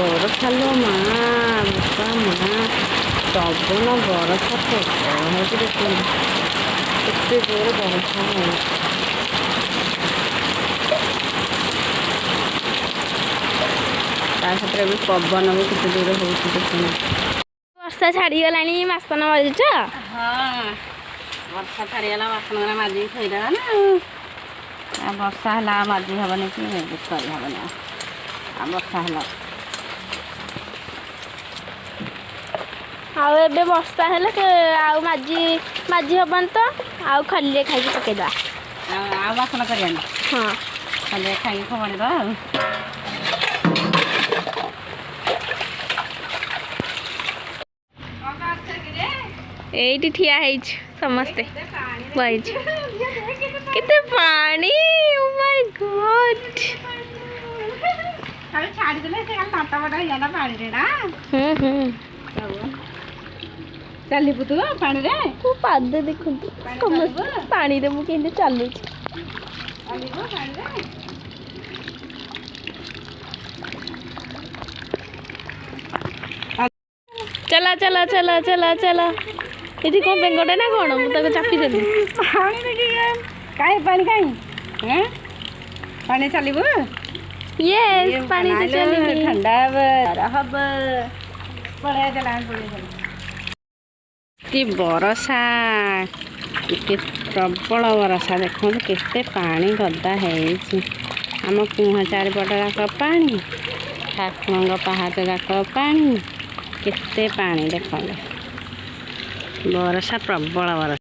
बरसा लो माँ बापा माँ पवन बरसा प्रबल हो देखो केते जोर बरसा हो भी पवन भी केते जोर हो देखो वर्षा छाड़गला मसन माजुच हाँ वर्षा छाड़गला बासन माजिक थोड़ा ना वर्षा है माजी हेनी कि कर हेनी वर्षा है आउ ए वर्षा हेले आउ माजी माजी हबन तो आउ खाली खाई पकईदा आ बासन कर हाँ खाली खाई खबड़ीदा एठी ठिया समस्ते बही केते पानी ओ माय गॉड छाड़ी देले से टाटा बड़ा याना पानी रे ना चली पुतु पानी रे को पाद देखंतु समस्त पानी रे मु केंदे चालू चली गो पानी रे चला चला चला चला चला इति को बेंगोटे ना कोन मु तके चापी देली पानी देखि काई पानी काई हैं पानी चलीबो यस पानी से चली ठंडा रहब पड़े चला कि बरसा के प्रबल बरसा देखो केते पानी गदा है आम कुह चारिपट जाक पानी ठाकुर पहाच जाक पानी केते पानी देख बरसा प्रबल बरसा।